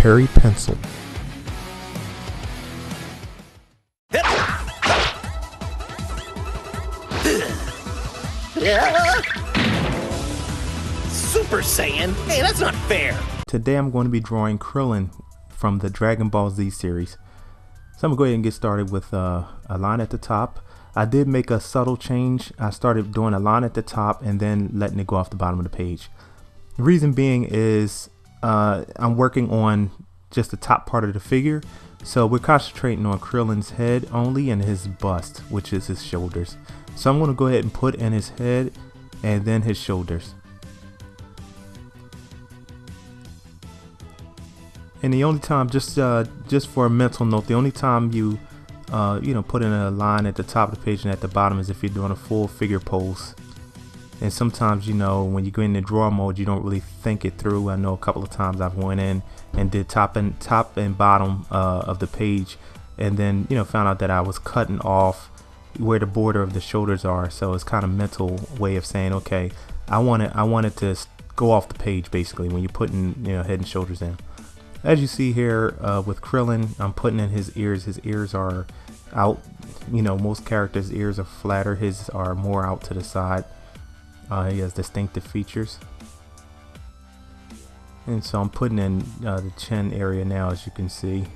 Perry pencil. Super Saiyan? Hey, that's not fair. Today I'm going to be drawing Krillin from the Dragon Ball Z series. So I'm going to go ahead and get started with a line at the top. I did make a subtle change. I started doing a line at the top and then letting it go off the bottom of the page. The reason being is I'm working on just the top part of the figure. So we're concentrating on Krillin's head only and his bust, which is his shoulders. So I'm going to go ahead and put in his head and then his shoulders. And the only time, just for a mental note, the only time you put in a line at the top of the page and at the bottom is if you're doing a full figure pose. And sometimes, when you go into draw mode, you don't really think it through. I know a couple of times I've went in and did top and bottom of the page, and then found out that I was cutting off where the border of the shoulders are. So it's kind of mental way of saying, okay, I want it to go off the page basically when you're putting head and shoulders in. As you see here with Krillin, I'm putting in his ears. His ears are out. Most characters' ears are flatter. His are more out to the side. He has distinctive features. And so I'm putting in the chin area now, as you can see.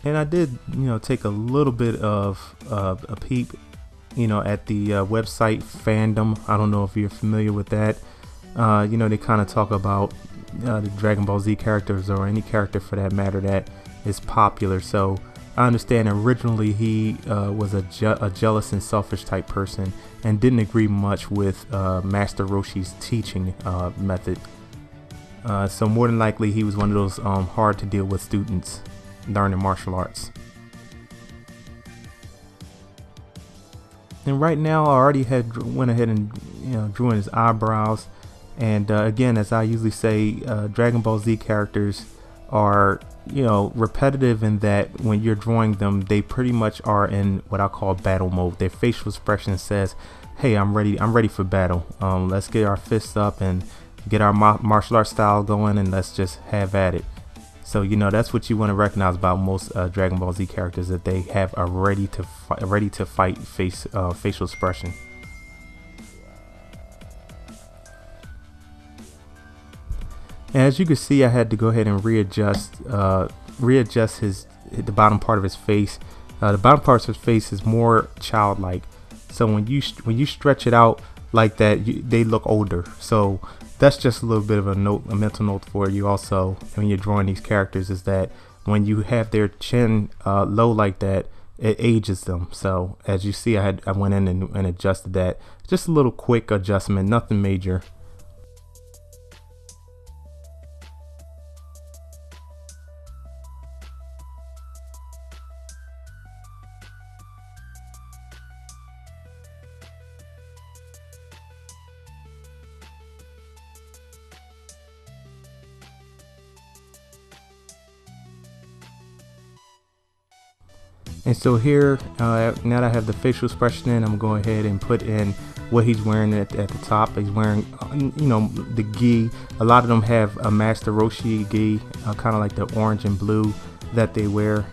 And I did, take a little bit of a peep, at the website fandom. I don't know if you're familiar with that. They kind of talk about the Dragon Ball Z characters, or any character for that matter that is popular. So I understand originally he was a jealous and selfish type person and didn't agree much with Master Roshi's teaching method. So more than likely he was one of those hard to deal with students learning martial arts. And right now I already went ahead and drew in his eyebrows. And again, as I usually say, Dragon Ball Z characters are, repetitive in that when you're drawing them, they pretty much are in what I call battle mode. Their facial expression says, hey, I'm ready for battle. Let's get our fists up and get our martial arts style going, and let's just have at it. So, that's what you want to recognize about most Dragon Ball Z characters, that they have a ready to fight facial expression. And as you can see, I had to go ahead and readjust the bottom part of his face. The bottom part of his face is more childlike. So when you stretch it out like that, they look older. So that's just a little bit of a mental note for you. Also, when you're drawing these characters, is that when you have their chin low like that, it ages them. So as you see, I went in and adjusted that. Just a little quick adjustment, nothing major. And so here, now that I have the facial expression in, I'm going to go ahead and put in what he's wearing at the top. He's wearing, the gi. A lot of them have a Master Roshi gi, kind of like the orange and blue that they wear.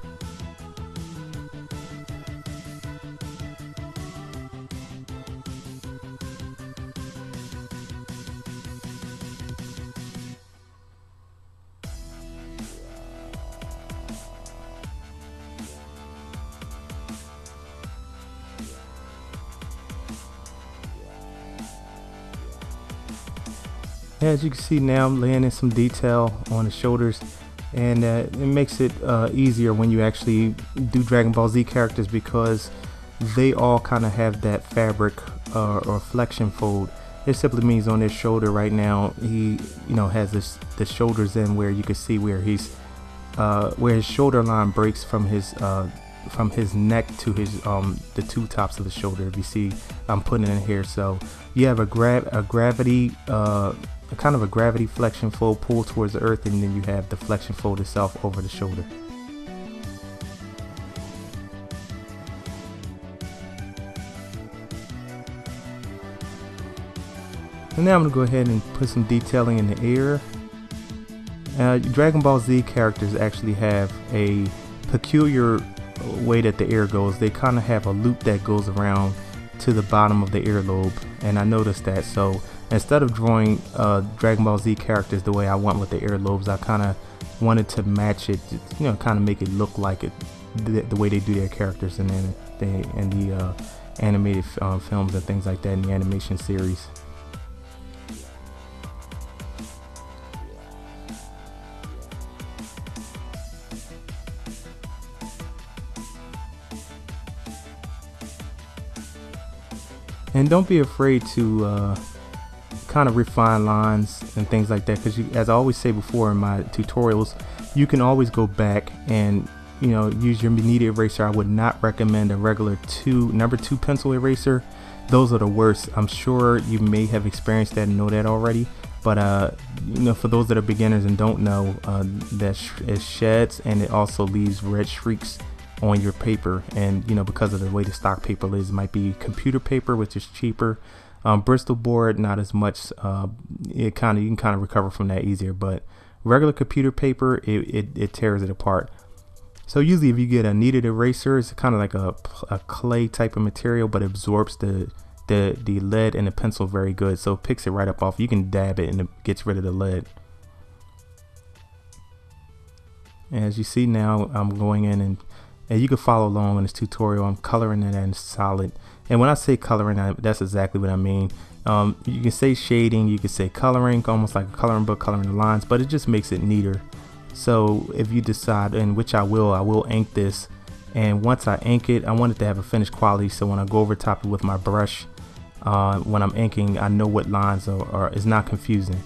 As you can see now, I'm laying in some detail on the shoulders, and it makes it easier when you actually do Dragon Ball Z characters, because they all kind of have that fabric or flexion fold. It simply means on his shoulder right now, he has the shoulders in where you can see where where his shoulder line breaks from his neck to his the two tops of the shoulder. If you see, I'm putting it in here. So you have a gravity kind of a gravity flexion fold pull towards the earth, and then you have the flexion fold itself over the shoulder. And now I'm going to go ahead and put some detailing in the ear. Dragon Ball Z characters actually have a peculiar way that the ear goes. They kind of have a loop that goes around to the bottom of the earlobe, and I noticed that. So instead of drawing Dragon Ball Z characters the way I want with the earlobes, I kind of wanted to match it, you know, kind of make it look like it the way they do their characters in the animated films and things like that in the animation series. And don't be afraid to kind of refine lines and things like that, because as I always say before in my tutorials, you can always go back and, you know, use your kneaded eraser. I would not recommend a regular number 2 pencil eraser. Those are the worst. I'm sure you may have experienced that and know that already, but you know, for those that are beginners and don't know, that it sheds and it also leaves red streaks on your paper. And you know, because of the way the stock paper is, it might be computer paper, which is cheaper. Bristol board, not as much. You can kind of recover from that easier, but regular computer paper, it tears it apart. So usually if you get a kneaded eraser, it's kind of like a clay type of material, but it absorbs the lead and the pencil very good, so it picks it right up off. You can dab it and it gets rid of the lead. As you see now, I'm going in and you can follow along in this tutorial. I'm coloring it in solid, and when I say coloring, that's exactly what I mean. You can say shading, you can say coloring, almost like a coloring book, coloring the lines, but it just makes it neater. So if you decide, and which I will ink this, and once I ink it, I want it to have a finished quality, so when I go over top it with my brush, when I'm inking, I know what lines are. It's not confusing.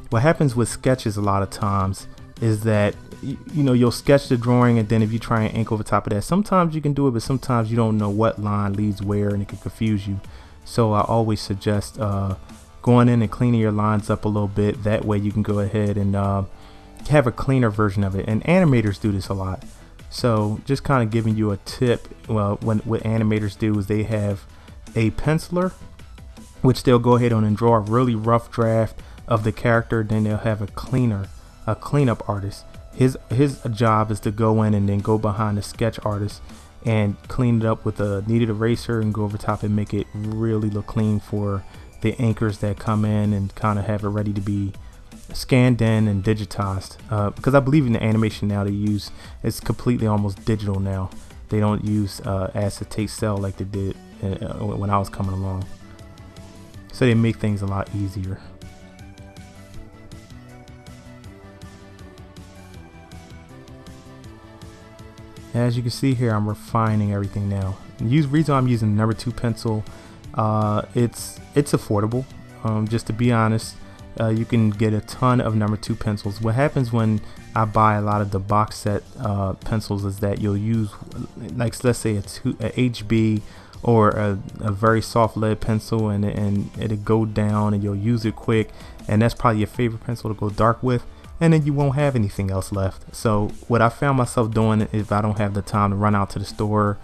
What happens with sketches a lot of times is that you know, you'll sketch the drawing, and then if you try and ink over top of that, sometimes you can do it, but sometimes you don't know what line leads where, and it can confuse you. So I always suggest going in and cleaning your lines up a little bit. That way you can go ahead and have a cleaner version of it. And animators do this a lot, so just kind of giving you a tip. Well, what animators do is they have a penciler, which they'll go ahead on and draw a really rough draft of the character. Then they'll have a cleanup artist. His job is to go in and then go behind the sketch artist and clean it up with a kneaded eraser and go over top and make it really look clean for the inkers that come in, and kind of have it ready to be scanned in and digitized. Because I believe in the animation now they use, it's completely almost digital now. They don't use acetate cell like they did when I was coming along. So they make things a lot easier. As you can see here, I'm refining everything now. The reason I'm using number 2 pencil, it's affordable. Just to be honest, you can get a ton of number 2 pencils. What happens when I buy a lot of the box set pencils is that you'll use, like, let's say a HB or a very soft lead pencil, and it'll go down and you'll use it quick, and that's probably your favorite pencil to go dark with, and then you won't have anything else left. So what I found myself doing, if I don't have the time to run out to the store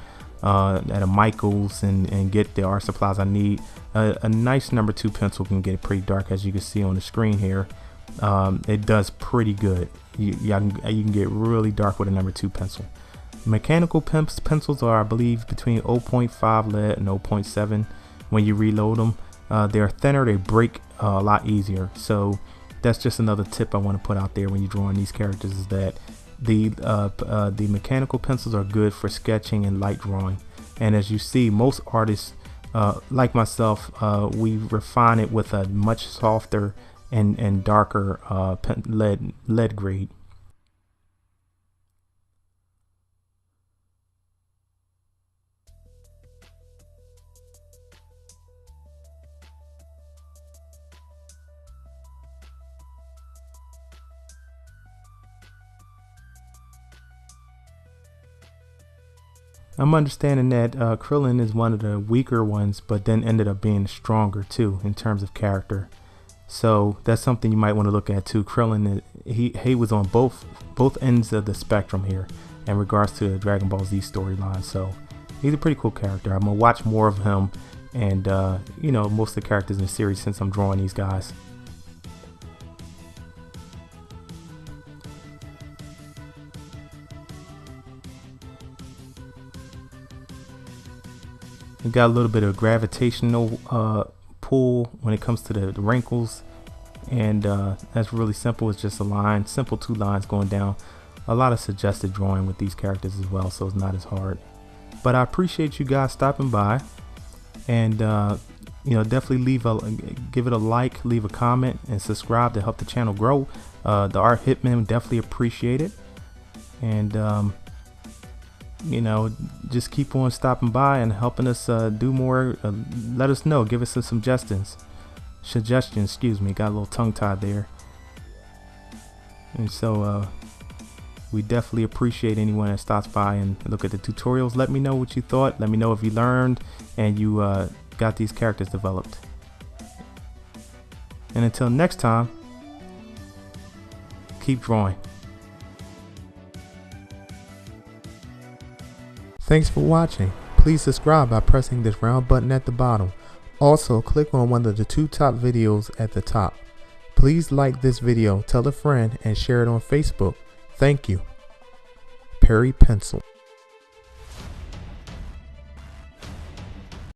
at a Michael's and get the art supplies I need, a nice number 2 pencil can get pretty dark. As you can see on the screen here, it does pretty good. You can get really dark with a number 2 pencil. Mechanical pencils are, I believe, between 0.5 lead and 0.7. When you reload them, they're thinner, they break a lot easier. So that's just another tip I want to put out there when you're drawing these characters, is that the mechanical pencils are good for sketching and light drawing. And as you see, most artists like myself, we refine it with a much softer and darker lead grade. I'm understanding that Krillin is one of the weaker ones, but then ended up being stronger too in terms of character. So that's something you might want to look at too. Krillin, he was on both ends of the spectrum here in regards to the Dragon Ball Z storyline. So he's a pretty cool character. I'm gonna watch more of him and you know, most of the characters in the series since I'm drawing these guys. We got a little bit of gravitational pull when it comes to the wrinkles, and that's really simple. It's just a line, simple 2 lines going down. A lot of suggested drawing with these characters as well, so it's not as hard. But I appreciate you guys stopping by, and you know, definitely give it a like, leave a comment, and subscribe to help the channel grow. The Art Hitman definitely appreciate it, and you know, just keep on stopping by and helping us do more. Let us know, give us some suggestions, excuse me, got a little tongue tied there. And so we definitely appreciate anyone that stops by and look at the tutorials. Let me know what you thought. Let me know if you learned and you got these characters developed. And until next time, keep drawing. Thanks for watching. Please subscribe by pressing this round button at the bottom. Also, click on one of the 2 top videos at the top. Please like this video, tell a friend, and share it on Facebook. Thank you. Perry Pencil.